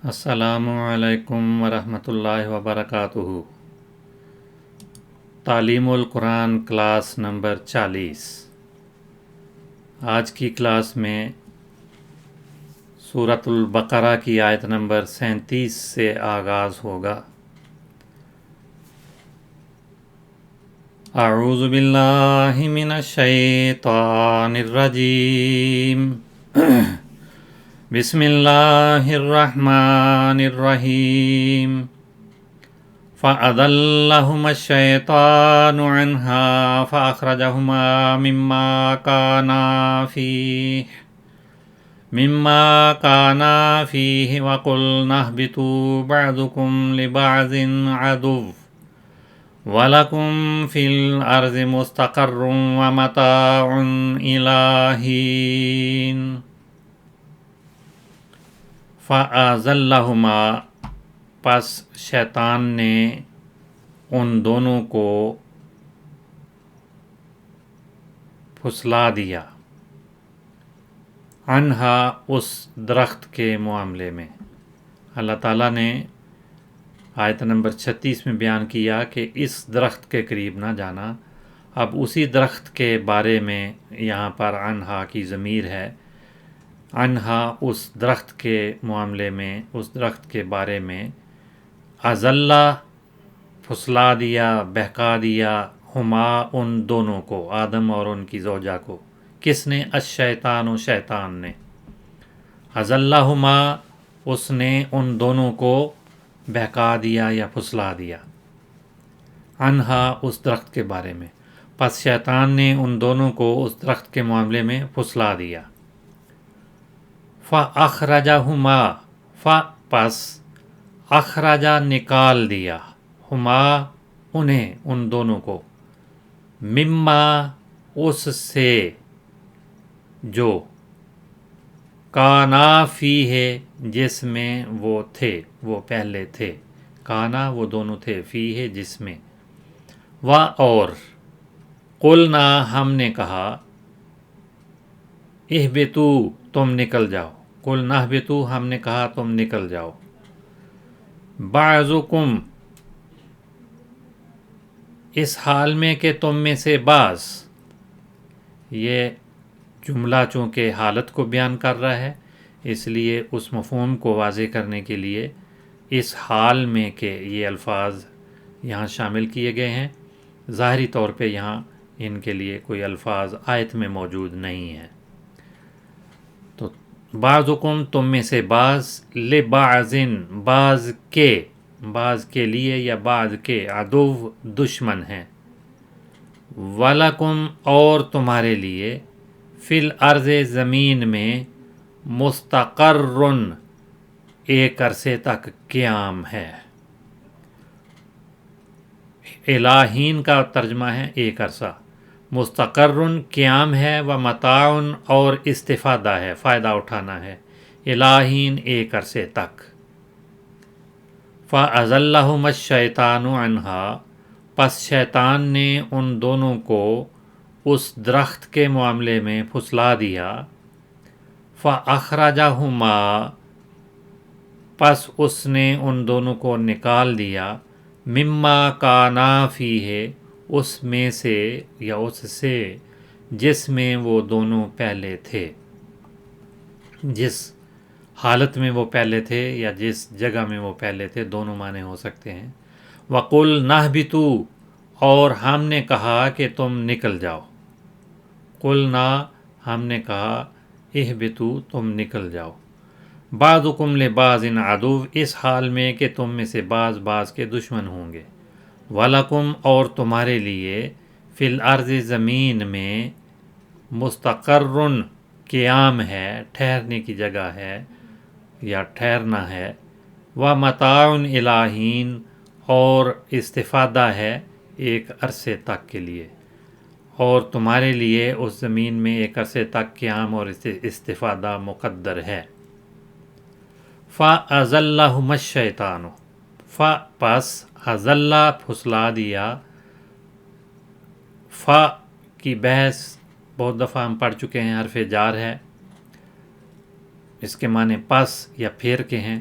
السلام علیکم ورحمۃ اللہ وبرکاتہ۔ تعلیم القرآن کلاس نمبر 40۔ آج کی کلاس میں سورۃ البقرہ کی آیت نمبر 37 سے آغاز ہوگا۔ اعوذ باللہ من الشیطان الرجیم، بسم اللہ الرحمن الرحیم۔ فَأَضَلَّهُمَا الشَّيْطَانُ عَنْهَا فَأَخْرَجَهُمَا مِمَّا كَانَا فِيهِ وَقُلْنَا اهْبِطُوا بَعْضُكُمْ لِبَعْضٍ عَدُوٌّ وَلَكُمْ فِي الْأَرْضِ مُسْتَقَرٌّ وَمَتَاعٌ إِلَىٰ حِينٍ۔ فَأَزَلَّهُمَا، پس شیطان نے ان دونوں کو پھسلا دیا، عنہا، اس درخت کے معاملے میں۔ اللہ تعالیٰ نے آیت نمبر 36 میں بیان کیا کہ اس درخت کے قریب نہ جانا۔ اب اسی درخت کے بارے میں یہاں پر عنہا کی ضمیر ہے، عنہا اس درخت کے معاملے میں، اس درخت کے بارے میں۔ ازلہ، پھسلا دیا، بہکا دیا، ہما، ان دونوں کو، آدم اور ان کی زوجہ کو۔ کس نے؟ الشیطان، و شیطان نے۔ ازلہما، اس نے ان دونوں کو بہکا دیا یا پھسلا دیا، عنہا، اس درخت کے بارے میں۔ پس شیطان نے ان دونوں کو اس درخت کے معاملے میں پھسلا دیا۔ فَأَخْرَجَهُمَا، پس اخرجا، نکال دیا، ہما، انہیں، ان دونوں کو، مما، اس سے جو، کانا فیہ، جس میں وہ تھے، وہ پہلے تھے، کانا، وہ دونوں تھے، فیہ، جس میں، اور، قلنا، ہم نے کہا، اہبتو، تم نکل جاؤ، قلنا اہبتو، ہم نے کہا تم نکل جاؤ، بعضکم، اس حال میں کہ تم میں سے بعض، یہ جملہ چونکہ حالت کو بیان کر رہا ہے، اس لیے اس مفہوم کو واضح کرنے کے لیے اس حال میں کہ یہ الفاظ یہاں شامل کیے گئے ہیں۔ ظاہری طور پہ یہاں ان کے لیے کوئی الفاظ آیت میں موجود نہیں ہیں۔ تو بعضکم، تم میں سے بعض، لبعضن، بعض کے لیے یا بعض کے، عدو، دشمن ہیں، وَلَكُمْ، اور تمہارے لیے، فی الارض، زمین میں، مستقرٌ، ایک عرصے تک قیام ہے۔ الہین کا ترجمہ ہے ایک عرصہ، مستقرٌ، قیام ہے، ومتاعٌ، اور استفادہ ہے، فائدہ اٹھانا ہے، الہین، ایک عرصے تک۔ فَأَزَلَّهُمَا الشَّيْطَانُ عَنْهَا، پس شیطان نے ان دونوں کو اس درخت کے معاملے میں پھسلا دیا۔ فَأَخْرَجَهُمَا، پس اس نے ان دونوں کو نکال دیا، مما کانا فیہ، اس میں سے یا اس سے جس میں وہ دونوں پہلے تھے، جس حالت میں وہ پہلے تھے یا جس جگہ میں وہ پہلے تھے، دونوں معنی ہو سکتے ہیں۔ وَقُلْنَا اهْبِطُوا، اور ہم نے کہا کہ تم نکل جاؤ، قلنا، ہم نے کہا، اہبطوا، تم نکل جاؤ، بعضکم لبعض عدو، اس حال میں کہ تم میں سے بعض کے دشمن ہوں گے، وَلَكُمْ، اور تمہارے لیے، فی الارض، زمین میں، مستقرٌ، قیام ہے، ٹھہرنے کی جگہ ہے یا ٹھہرنا ہے، وَمَتَاعٌ إِلَىٰ حِینٍ، اور استفادہ ہے ایک عرصے تک کے لیے، اور تمہارے لیے اس زمین میں ایک عرصے تک قیام اور استفادہ مقدر ہے۔ فَأَزَلَّهُمَا الشَّيْطَانُ، پس ازلہ، پھسلا دیا، کی بحث بہت دفعہ ہم پڑھ چکے ہیں، حرف جار ہے، اس کے معنی پس یا پھر کے ہیں،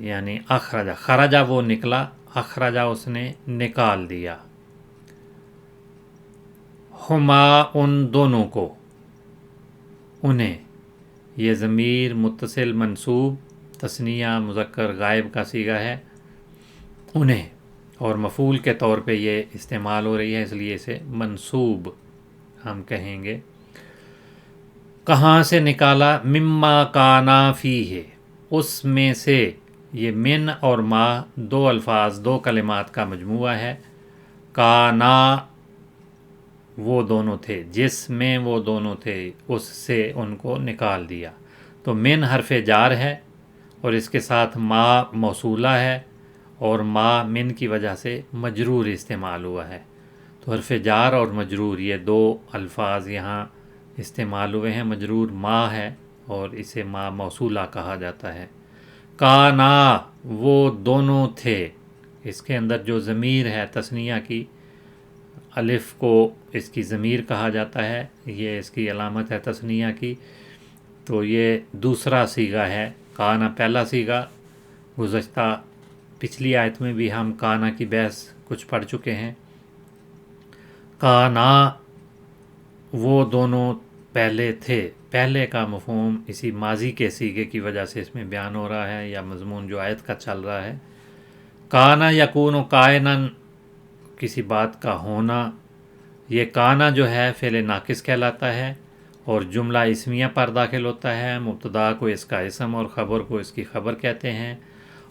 یعنی اخرجا، خرجا وہ نکلا، اخرجا اس نے نکال دیا، ہما ان دونوں کو، انہیں، یہ ضمیر متصل منصوب تثنیہ مذکر غائب کا صیغہ ہے، انہیں، اور مفعول کے طور پہ یہ استعمال ہو رہی ہے اس لیے اسے منصوب ہم کہیں گے۔ کہاں سے نکالا؟ مما کانا فیہ، اس میں سے، یہ من اور ما دو الفاظ، دو کلمات کا مجموعہ ہے۔ کانا وہ دونوں تھے، جس میں وہ دونوں تھے، اس سے ان کو نکال دیا۔ تو من حرف جار ہے اور اس کے ساتھ ما موصولہ ہے، اور ما من کی وجہ سے مجرور استعمال ہوا ہے۔ تو حرف جار اور مجرور یہ دو الفاظ یہاں استعمال ہوئے ہیں، مجرور ما ہے اور اسے ما موصولہ کہا جاتا ہے۔ کانا وہ دونوں تھے، اس کے اندر جو ضمیر ہے تثنیہ کی، الف کو اس کی ضمیر کہا جاتا ہے، یہ اس کی علامت ہے تثنیہ کی، تو یہ دوسرا صیغہ ہے۔ کانا پہلا صیغہ، گزشتہ پچھلی آیت میں بھی ہم کانا کی بحث کچھ پڑھ چکے ہیں۔ کانا وہ دونوں پہلے تھے، پہلے کا مفہوم اسی ماضی کے صیغے کی وجہ سے اس میں بیان ہو رہا ہے، یا مضمون جو آیت کا چل رہا ہے۔ کانا یکون کائنن، کسی بات کا ہونا، یہ کانا جو ہے فعل ناقص کہلاتا ہے اور جملہ اسمیہ پر داخل ہوتا ہے، مبتدا کو اس کا اسم اور خبر کو اس کی خبر کہتے ہیں،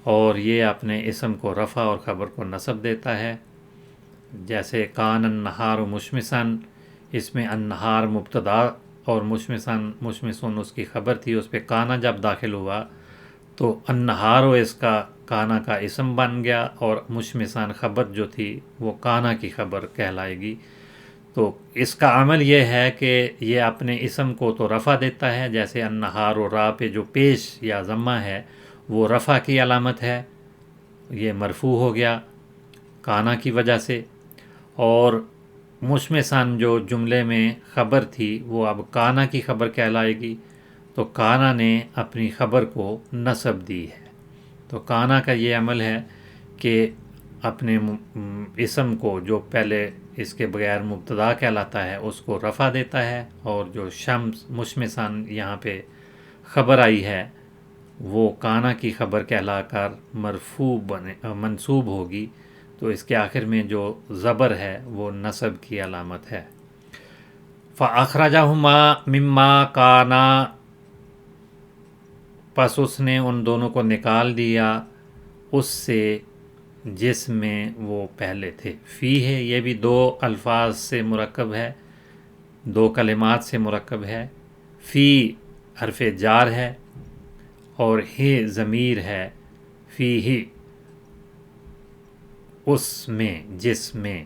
اور یہ اپنے اسم کو رفع اور خبر کو نصب دیتا ہے۔ جیسے کان النہار مشمسن، اس میں النہار مبتدا اور مشمسن اس کی خبر تھی، اس پہ کانا جب داخل ہوا تو النہار اس کا کانا کا اسم بن گیا، اور مشمسن خبر جو تھی وہ کانا کی خبر کہلائے گی۔ تو اس کا عمل یہ ہے کہ یہ اپنے اسم کو تو رفع دیتا ہے، جیسے النہار و را پہ جو پیش یا ضمہ ہے وہ رفع کی علامت ہے، یہ مرفوع ہو گیا کانا کی وجہ سے، اور مشمسن جو جملے میں خبر تھی وہ اب کانا کی خبر کہلائے گی، تو کانا نے اپنی خبر کو نصب دی ہے۔ تو کانا کا یہ عمل ہے کہ اپنے اسم کو جو پہلے اس کے بغیر مبتدا کہلاتا ہے اس کو رفع دیتا ہے، اور جو شمس مشمسن یہاں پہ خبر آئی ہے وہ کانا کی خبر کہلا کر مرفوع منصوب ہوگی، تو اس کے آخر میں جو زبر ہے وہ نصب کی علامت ہے۔ فَأَخْرَجَهُمَا مِمَّا كَانَا، پس اس نے ان دونوں کو نکال دیا اس سے جس میں وہ پہلے تھے۔ فی ہے، یہ بھی دو الفاظ سے مرکب ہے، دو کلمات سے مرکب ہے۔ فی حرف جار ہے اور ہی ضمیر ہے، فی ہی، اس میں، جس میں،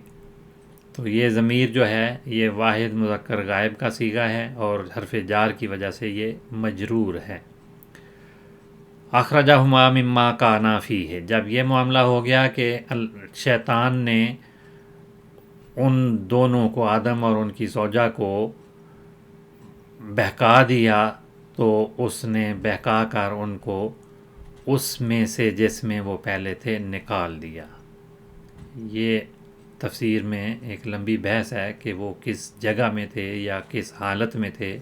تو یہ ضمیر جو ہے یہ واحد مذکر غائب کا صیغہ ہے اور حرف جار کی وجہ سے یہ مجرور ہے۔ اخرجہما مما کانا فیہ، جب یہ معاملہ ہو گیا کہ شیطان نے ان دونوں کو، آدم اور ان کی زوجہ کو بہکا دیا، تو اس نے بہکا کر ان کو اس میں سے جس میں وہ پہلے تھے نکال دیا۔ یہ تفسیر میں ایک لمبی بحث ہے کہ وہ کس جگہ میں تھے یا کس حالت میں تھے،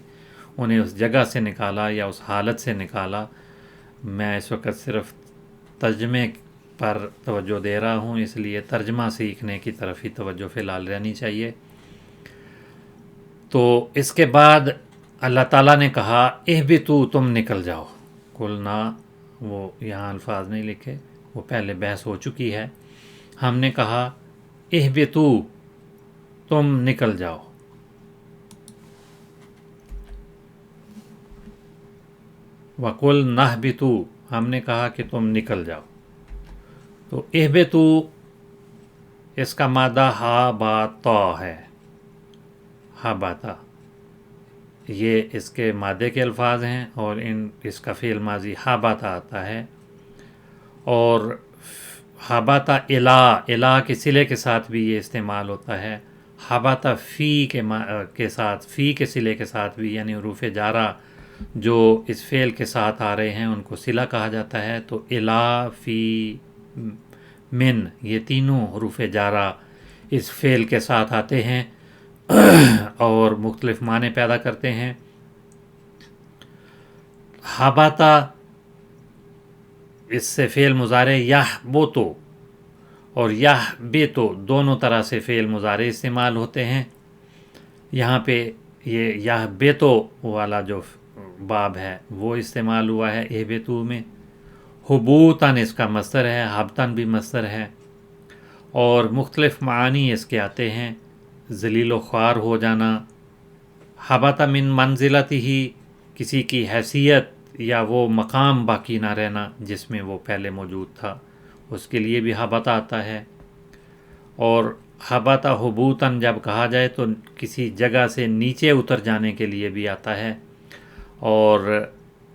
انہیں اس جگہ سے نکالا یا اس حالت سے نکالا۔ میں اس وقت صرف ترجمے پر توجہ دے رہا ہوں، اس لیے ترجمہ سیکھنے کی طرف ہی توجہ فی الحال رہنی چاہیے۔ تو اس کے بعد اللہ تعالیٰ نے کہا اہبطوا، تم نکل جاؤ۔ قلنا، وہ یہاں الفاظ نہیں لکھے، وہ پہلے بحث ہو چکی ہے۔ ہم نے کہا اہبطوا، تم نکل جاؤ۔ وَقُلْنَا اهْبِطُوا، ہم نے کہا کہ تم نکل جاؤ۔ تو اہبطوا اس کا مادہ ہابطا ہے، ہابطا، یہ اس کے مادے کے الفاظ ہیں، اور اس کا فعل ماضی ہابطا آتا ہے، اور ہابطا الہ کے صلے کے ساتھ بھی یہ استعمال ہوتا ہے۔ ہابطا فی کے ساتھ، فی کے صلے کے ساتھ بھی، یعنی حروف جارہ جو اس فعل کے ساتھ آ رہے ہیں ان کو صلہ کہا جاتا ہے. تو الا، فی، من، یہ تینوں حروف جارہ اس فعل کے ساتھ آتے ہیں اور مختلف معنی پیدا کرتے ہیں. حباتا، اس سے فعل مضارع یحبطو اور یحبطو دونوں طرح سے فعل مضارع استعمال ہوتے ہیں. یہاں پہ یہ یحبطو والا جو باب ہے وہ استعمال ہوا ہے اہبطو میں. حبوتاً اس کا مصدر ہے، حبتاً بھی مصدر ہے، اور مختلف معانی اس کے آتے ہیں. ذلیل و خوار ہو جانا، حبط من منزلتہ، کسی کی حیثیت یا وہ مقام باقی نہ رہنا جس میں وہ پہلے موجود تھا، اس کے لیے بھی حبط آتا ہے. اور حبط حبوتاً جب کہا جائے تو کسی جگہ سے نیچے اتر جانے کے لیے بھی آتا ہے، اور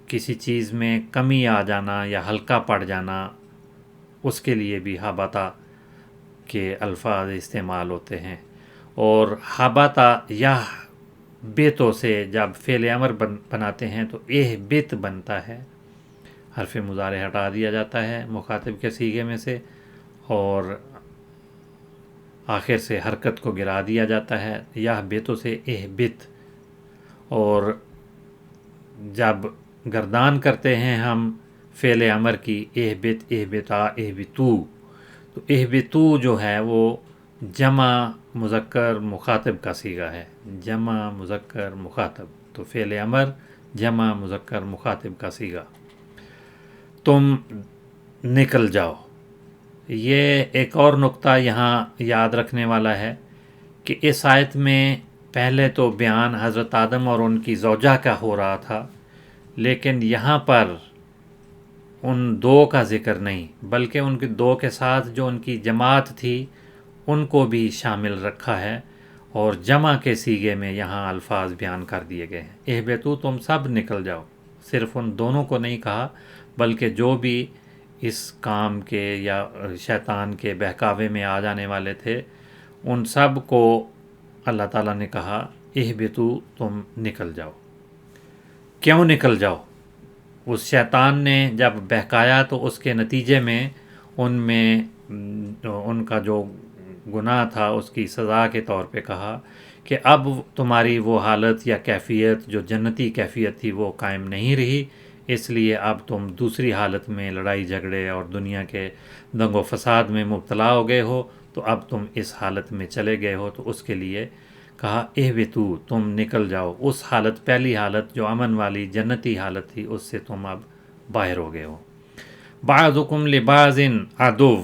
کسی چیز میں کمی آ جانا یا ہلکا پڑ جانا اس کے لیے بھی حبطہ کے الفاظ استعمال ہوتے ہیں. اور حبطہ یا بیتوں سے جب فعل امر بناتے ہیں تو بیت بنتا ہے، حرف مضارع ہٹا دیا جاتا ہے مخاطب کے صیغے میں سے اور آخر سے حرکت کو گرا دیا جاتا ہے. یا بیتوں سے بیت. اور جب گردان کرتے ہیں ہم فعل امر کی اہبت، اہبتا، اہبتو، تو اہبتو جو ہے وہ جمع مذکر مخاطب کا صیغہ ہے، جمع مذکر مخاطب. تو فعل امر جمع مذکر مخاطب کا صیغہ. تم نکل جاؤ. یہ ایک اور نقطہ یہاں یاد رکھنے والا ہے کہ اس آیت میں پہلے تو بیان حضرت آدم اور ان کی زوجہ کا ہو رہا تھا، لیکن یہاں پر ان دو کا ذکر نہیں بلکہ ان کے دو کے ساتھ جو ان کی جماعت تھی ان کو بھی شامل رکھا ہے، اور جمع کے صیغے میں یہاں الفاظ بیان کر دیے گئے ہیں. اہبتو، تم سب نکل جاؤ. صرف ان دونوں کو نہیں کہا بلکہ جو بھی اس کام کے یا شیطان کے بہکاوے میں آ جانے والے تھے ان سب کو اللہ تعالیٰ نے کہا اہبتو، تم نکل جاؤ. کیوں نکل جاؤ؟ اس شیطان نے جب بہکایا تو اس کے نتیجے میں ان کا جو گناہ تھا اس کی سزا کے طور پہ کہا کہ اب تمہاری وہ حالت یا کیفیت جو جنتی کیفیت تھی وہ قائم نہیں رہی، اس لیے اب تم دوسری حالت میں لڑائی جھگڑے اور دنیا کے دنگ و فساد میں مبتلا ہو گئے ہو، تو اب تم اس حالت میں چلے گئے ہو. تو اس کے لیے کہا اہبتو، تم نکل جاؤ. اس حالت، پہلی حالت جو امن والی جنتی حالت تھی، اس سے تم اب باہر ہو گئے ہو. بعضکم لبعض عدو،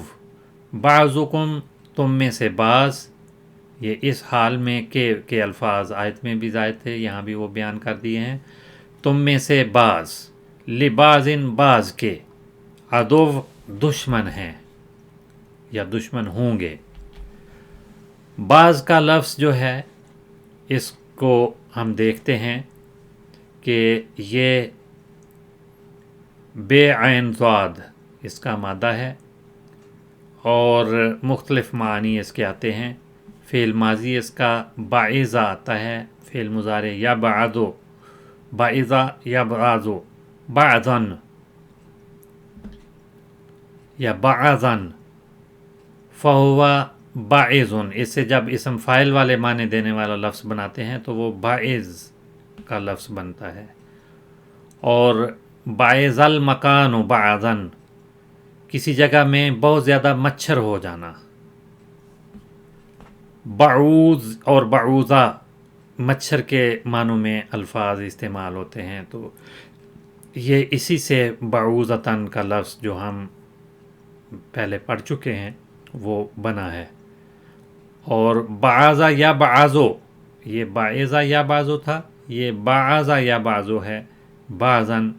بعضکم، تم میں سے بعض. یہ اس حال میں کے الفاظ آیت میں بھی زائد تھے، یہاں بھی وہ بیان کر دیے ہیں. تم میں سے بعض، لبعض، بعض کے، عدو، دشمن ہیں یا دشمن ہوں گے. بعض کا لفظ جو ہے اس کو ہم دیکھتے ہیں کہ یہ بے عین ضاد اس کا مادہ ہے اور مختلف معانی اس کے آتے ہیں. فعل ماضی اس کا باعث آتا ہے، فعل مضارع یا بعضو، باعثہ یا بعضو، بعضن یا بعضن، فہو باعثن. اس سے جب اسم فاعل والے معنی دینے والا لفظ بناتے ہیں تو وہ باعث کا لفظ بنتا ہے. اور باعث المکان بعضن، کسی جگہ میں بہت زیادہ مچھر ہو جانا. بعوض اور بعوضہ مچھر کے معنوں میں الفاظ استعمال ہوتے ہیں، تو یہ اسی سے بعوضتاً کا لفظ جو ہم پہلے پڑھ چکے ہیں وہ بنا ہے. اور بعضا یا بعضو، یہ باعثہ یا بعضو تھا، یہ بعضا یا بعضو ہے. بعضاً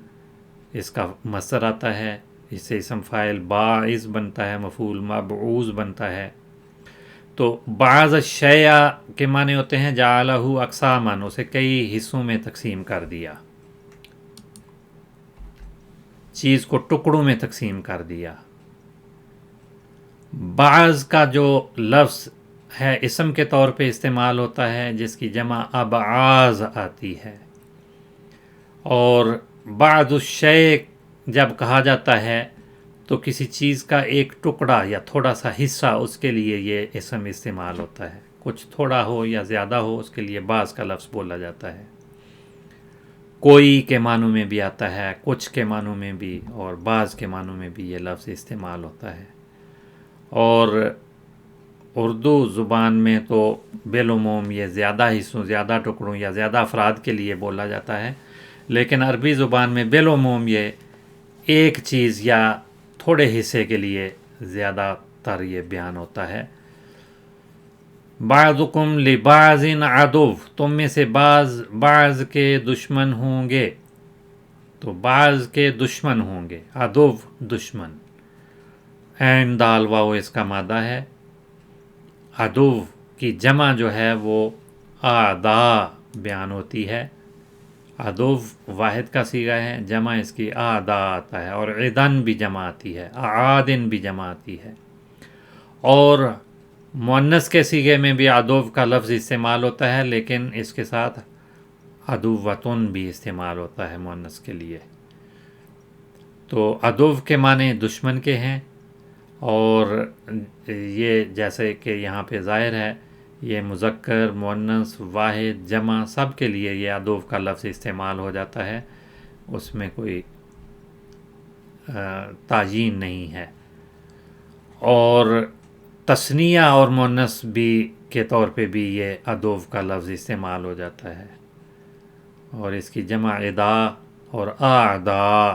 اس کا مصدر آتا ہے، اس سے اسم فاعل باعث بنتا ہے، مفعول مبعوث بنتا ہے. تو بعض الشیء کے معنی ہوتے ہیں جعلہ اقساما، اسے کئی حصوں میں تقسیم کر دیا، چیز کو ٹکڑوں میں تقسیم کر دیا. بعض کا جو لفظ ہے اسم کے طور پہ استعمال ہوتا ہے جس کی جمع ابعاض آتی ہے، اور بعض الشیء جب کہا جاتا ہے تو کسی چیز کا ایک ٹکڑا یا تھوڑا سا حصہ، اس کے لیے یہ اسم استعمال ہوتا ہے. کچھ تھوڑا ہو یا زیادہ ہو اس کے لیے بعض کا لفظ بولا جاتا ہے. کوئی کے معنوں میں بھی آتا ہے، کچھ کے معنوں میں بھی، اور بعض کے معنوں میں بھی یہ لفظ استعمال ہوتا ہے. اور اردو زبان میں تو بالعموم یہ زیادہ حصوں، زیادہ ٹکڑوں یا زیادہ افراد کے لیے بولا جاتا ہے، لیکن عربی زبان میں بالعموم یہ ایک چیز یا تھوڑے حصے کے لیے زیادہ تر یہ بیان ہوتا ہے. بعضکم لبعض عدو، تم میں سے بعض کے دشمن ہوں گے. تو بعض کے دشمن ہوں گے، عدو دشمن. عین دال واو اس کا مادہ ہے. عدو کی جمع جو ہے وہ اعداء بیان ہوتی ہے. عدو واحد کا صیغہ ہے، جمع اس کی اعداء آتا ہے، اور عدن بھی جمع آتی ہے، اعادن بھی جمع آتی ہے. اور مؤنث کے صیغے میں بھی عدو کا لفظ استعمال ہوتا ہے، لیکن اس کے ساتھ عدوۃن بھی استعمال ہوتا ہے مؤنث کے لیے. تو عدو کے معنی دشمن کے ہیں، اور یہ جیسے کہ یہاں پہ ظاہر ہے یہ مذکر، مؤنث، واحد، جمع سب کے لیے یہ عدو کا لفظ استعمال ہو جاتا ہے، اس میں کوئی تعیین نہیں ہے. اور تثنیہ اور مؤنث بھی کے طور پہ بھی یہ عدو کا لفظ استعمال ہو جاتا ہے، اور اس کی جمع عدا اور اعداء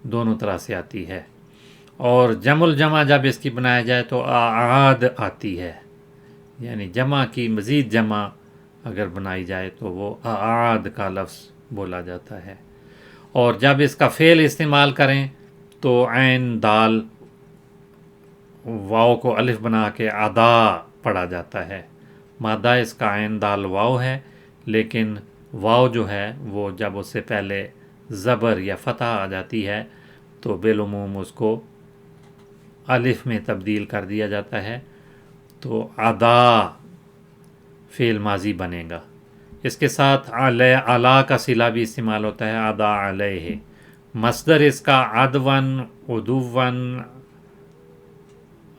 دونوں طرح سے آتی ہے. اور جمع الجمع جب اس کی بنایا جائے تو اعاد آتی ہے، یعنی جمع کی مزید جمع اگر بنائی جائے تو وہ اعاد کا لفظ بولا جاتا ہے. اور جب اس کا فعل استعمال کریں تو عین دال واو کو الف بنا کے ادا پڑھا جاتا ہے. مادہ اس کا عین دال واو ہے، لیکن واو جو ہے وہ جب اس سے پہلے زبر یا فتح آ جاتی ہے تو بالعموم اس کو الف میں تبدیل کر دیا جاتا ہے، تو ادا فعل ماضی بنے گا. اس کے ساتھ علا کا صلہ بھی استعمال ہوتا ہے، ادا علیہ. مصدر اس کا عدون، عدوً،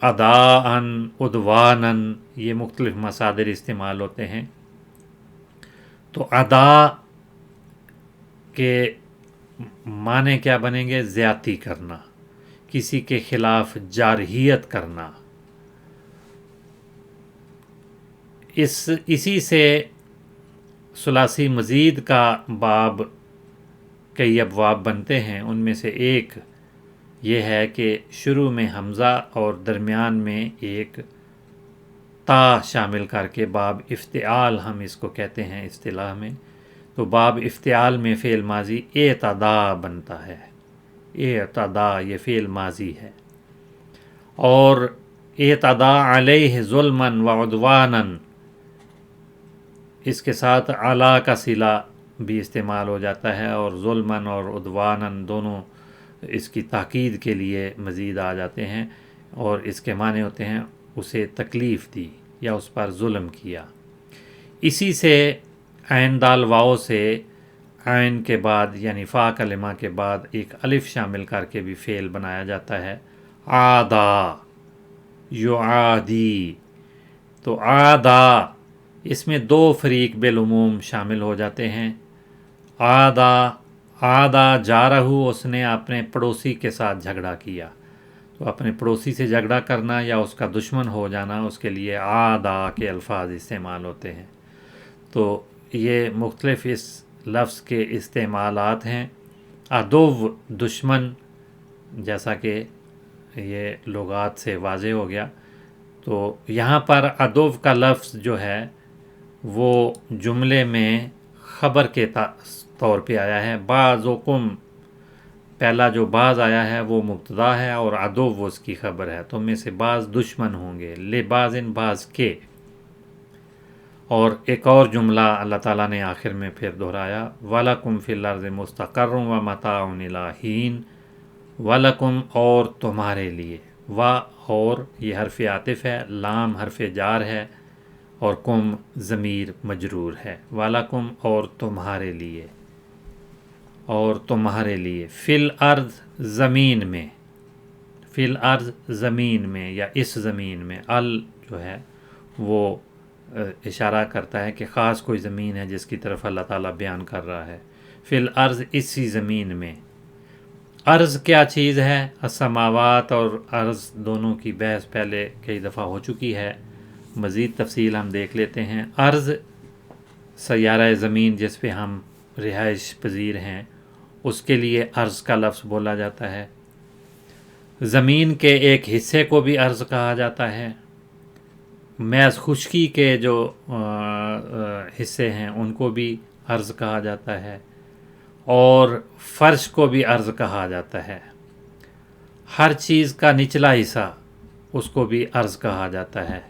اداءً، عدوانًا، یہ مختلف مصادر استعمال ہوتے ہیں. تو ادا کے معنی کیا بنیں گے؟ زیادتی کرنا، کسی کے خلاف جارحیت کرنا. اسی سے ثلاثی مزید کا باب کئی ابواب بنتے ہیں. ان میں سے ایک یہ ہے کہ شروع میں حمزہ اور درمیان میں ایک تا شامل کر کے باب افتعال ہم اس کو کہتے ہیں اصطلاح میں. تو باب افتعال میں فعل ماضی اعتدا بنتا ہے. اعتدا یہ فعل ماضی ہے. اور اعتدا علیہ ظلمًا وعدوانًا، اس کے ساتھ علا کا صلہ بھی استعمال ہو جاتا ہے، اور ظلمًا اور عدوانًا دونوں اس کی تاکید کے لیے مزید آ جاتے ہیں، اور اس کے معنی ہوتے ہیں اسے تکلیف دی یا اس پر ظلم کیا. اسی سے عین دال واو سے عین کے بعد یعنی فا کلمہ کے بعد ایک الف شامل کر کے بھی فعل بنایا جاتا ہے، عادا یعادی. تو عادا اس میں دو فریق بالعموم شامل ہو جاتے ہیں. عادا جارہ، اس نے اپنے پڑوسی کے ساتھ جھگڑا کیا. تو اپنے پڑوسی سے جھگڑا کرنا یا اس کا دشمن ہو جانا، اس کے لیے عادا کے الفاظ استعمال ہوتے ہیں. تو یہ مختلف اس لفظ کے استعمالات ہیں. عدو دشمن، جیسا کہ یہ لغات سے واضح ہو گیا. تو یہاں پر عدو کا لفظ جو ہے وہ جملے میں خبر کے طور پہ آیا ہے. بعضکم، پہلا جو بعض آیا ہے وہ مبتدا ہے اور عدو وہ اس کی خبر ہے. تم میں سے بعض دشمن ہوں گے، لبعض بعض کے. اور ایک اور جملہ اللہ تعالیٰ نے آخر میں پھر دہرایا، وَلَكُمْ فِي الْأَرْضِ مُسْتَقَرٌّ وَمَتَاعٌ إِلَىٰ حِينٍ. وَلَكُمْ اور تمہارے لیے، اور یہ حرف عاطف ہے، لام حرف جار ہے، اور کم ضمیر مجرور ہے. وَلَكُمْ اور تمہارے لیے. اور تمہارے لیے، فی الارض زمین میں، فی الارض زمین میں یا اس زمین میں، ال جو ہے وہ اشارہ کرتا ہے کہ خاص کوئی زمین ہے جس کی طرف اللہ تعالیٰ بیان کر رہا ہے، فی الارض اسی زمین میں۔ ارض کیا چیز ہے؟ السماوات اور ارض دونوں کی بحث پہلے کئی دفعہ ہو چکی ہے، مزید تفصیل ہم دیکھ لیتے ہیں۔ ارض سیارہ زمین جس پہ ہم رہائش پذیر ہیں اس کے لیے ارض کا لفظ بولا جاتا ہے۔ زمین کے ایک حصے کو بھی ارض کہا جاتا ہے۔ محض خشکی کے جو حصے ہیں ان کو بھی ارض کہا جاتا ہے، اور فرش کو بھی ارض کہا جاتا ہے۔ ہر چیز کا نچلا حصہ اس کو بھی ارض کہا جاتا ہے،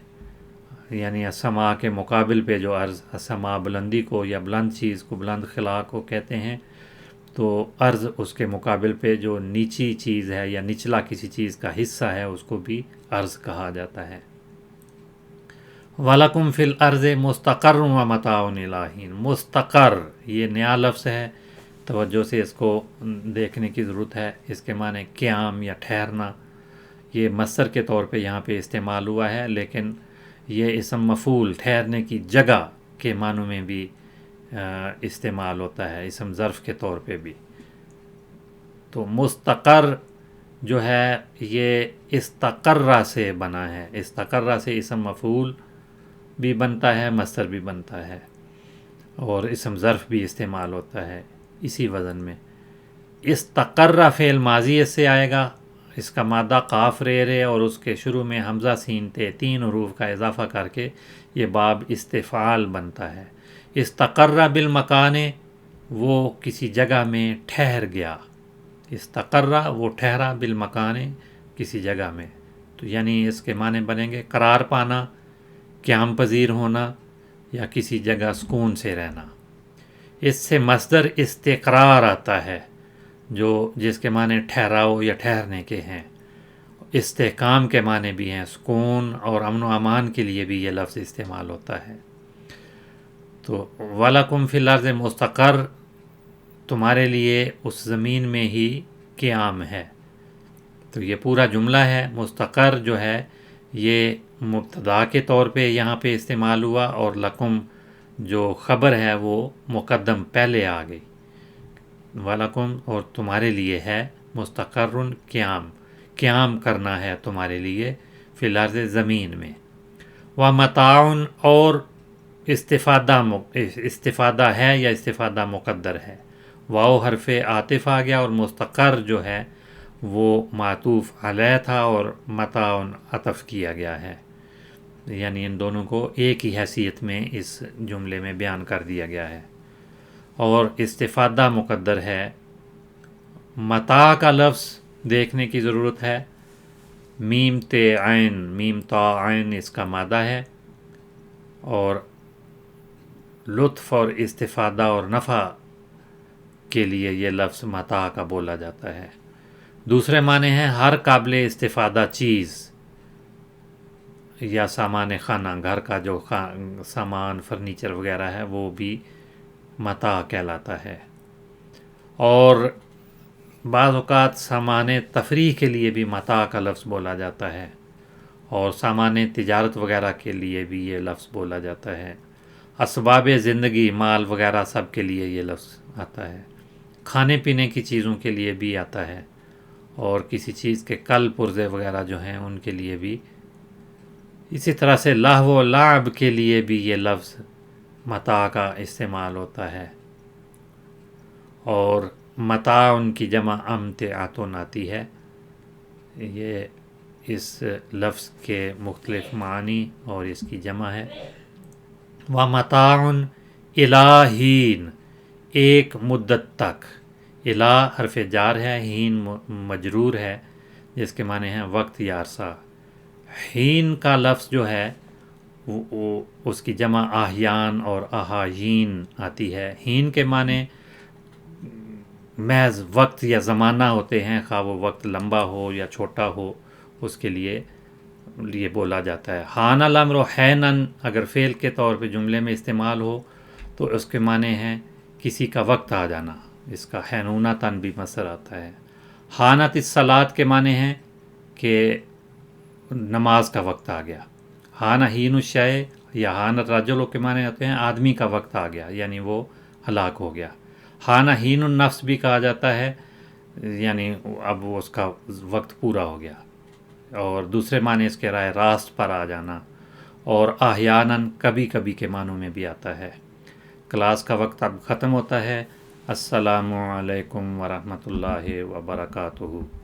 یعنی السما کے مقابل پہ جو ارض، السما بلندی کو یا بلند چیز کو، بلند خلا کو کہتے ہیں، تو ارض اس کے مقابل پہ جو نیچی چیز ہے یا نچلا کسی چیز کا حصہ ہے اس کو بھی ارض کہا جاتا ہے۔ وَلَكُمْ فِي الْأَرْضِ مُسْتَقَرٌّ وَمَتَاعٌ إِلَىٰ حِينٍ۔ مستقر یہ نیا لفظ ہے، توجہ سے اس کو دیکھنے کی ضرورت ہے۔ اس کے معنی قیام یا ٹھہرنا، یہ مصدر کے طور پہ یہاں پہ استعمال ہوا ہے، لیکن یہ اسم مفعول ٹھہرنے کی جگہ کے معنوں میں بھی استعمال ہوتا ہے، اسم ظرف کے طور پہ بھی۔ تو مستقر جو ہے یہ استقرہ سے بنا ہے، استقرہ سے اسم مفعول بھی بنتا ہے، مصدر بھی بنتا ہے، اور اسم ظرف بھی استعمال ہوتا ہے اسی وزن میں۔ استقرہ فعل ماضی اس سے آئے گا، اس کا مادہ قاف رے اور اس کے شروع میں حمزہ سین تے، 3 حروف کا اضافہ کر کے یہ باب استفعال بنتا ہے۔ استقرہ بالمکان، وہ کسی جگہ میں ٹھہر گیا، استقرہ وہ ٹھہرا، بالمکان کسی جگہ میں، تو یعنی اس کے معنی بنیں گے قرار پانا، قیام پذیر ہونا، یا کسی جگہ سکون سے رہنا۔ اس سے مصدر استقرار آتا ہے جو جس کے معنی ٹھہراؤ یا ٹھہرنے کے ہیں، استحکام کے معنی بھی ہیں، سکون اور امن و امان کے لیے بھی یہ لفظ استعمال ہوتا ہے۔ تو وَلَكُمْ فِي الْأَرْضِ مستقر، تمہارے لیے اس زمین میں ہی قیام ہے۔ تو یہ پورا جملہ ہے، مستقر جو ہے یہ مبتدا کے طور پہ یہاں پہ استعمال ہوا، اور لکم جو خبر ہے وہ مقدم پہلے آ گئی، وَلَكُمْ اور تمہارے لیے ہے، مستقر قیام، قیام کرنا ہے تمہارے لیے، فی الارض زمین میں، وَمَتَاعٌ اور استفادہ ہے یا استفادہ مقدر ہے، واو حرف عاطف آ گیا، اور مستقر جو ہے وہ معطوف علیہ تھا اور متاع عطف کیا گیا ہے، یعنی ان دونوں کو ایک ہی حیثیت میں اس جملے میں بیان کر دیا گیا ہے۔ اور استفادہ مقدر ہے، متاع کا لفظ دیکھنے کی ضرورت ہے، میم تے عین، میم تا عین اس کا مادہ ہے، اور لطف اور استفادہ اور نفع کے لیے یہ لفظ متاع کا بولا جاتا ہے۔ دوسرے معنی ہیں ہر قابل استفادہ چیز یا سامان خانہ، گھر کا جو سامان فرنیچر وغیرہ ہے وہ بھی متاع کہلاتا ہے۔ اور بعض اوقات سامان تفریح کے لیے بھی متاع کا لفظ بولا جاتا ہے، اور سامان تجارت وغیرہ کے لیے بھی یہ لفظ بولا جاتا ہے۔ اسباب زندگی، مال وغیرہ سب کے لیے یہ لفظ آتا ہے، کھانے پینے کی چیزوں کے لیے بھی آتا ہے، اور کسی چیز کے کل پرزے وغیرہ جو ہیں ان کے لیے بھی، اسی طرح سے لہو و لعب کے لیے بھی یہ لفظ متاع کا استعمال ہوتا ہے۔ اور متاع ان کی جمع امتعاتن آتی ہے، یہ اس لفظ کے مختلف معنی اور اس کی جمع ہے۔ وَمَتَاعٌ إِلَىٰ حِینٍ، ایک مدت تک، الا حرف جار ہے، ہین مجرور ہے جس کے معنی ہیں وقت یا عرصہ۔ حین کا لفظ جو ہے وہ اس کی جمع احیان اور احایین آتی ہے۔ حین کے معنی محض وقت یا زمانہ ہوتے ہیں، خواہ وہ وقت لمبا ہو یا چھوٹا ہو، اس کے لیے بولا جاتا ہے۔ حان الامر حینن اگر فعل کے طور پہ جملے میں استعمال ہو تو اس کے معنی ہیں کسی کا وقت آ جانا، اس کا حینونتاً بھی مصدر آتا ہے۔ حانت الصلاۃ کے معنی ہیں کہ نماز کا وقت آ گیا۔ حان حین الشیء یا حان الرجل کے معنی ہوتے ہیں آدمی کا وقت آ گیا، یعنی وہ ہلاک ہو گیا۔ حان حین النفس بھی کہا جاتا ہے، یعنی اب اس کا وقت پورا ہو گیا۔ اور دوسرے معنی اس کے رائے راست پر آ جانا، اور احیاناً کبھی کبھی کے معنوں میں بھی آتا ہے۔ کلاس کا وقت اب ختم ہوتا ہے۔ السلام علیکم ورحمۃ اللہ وبرکاتہ۔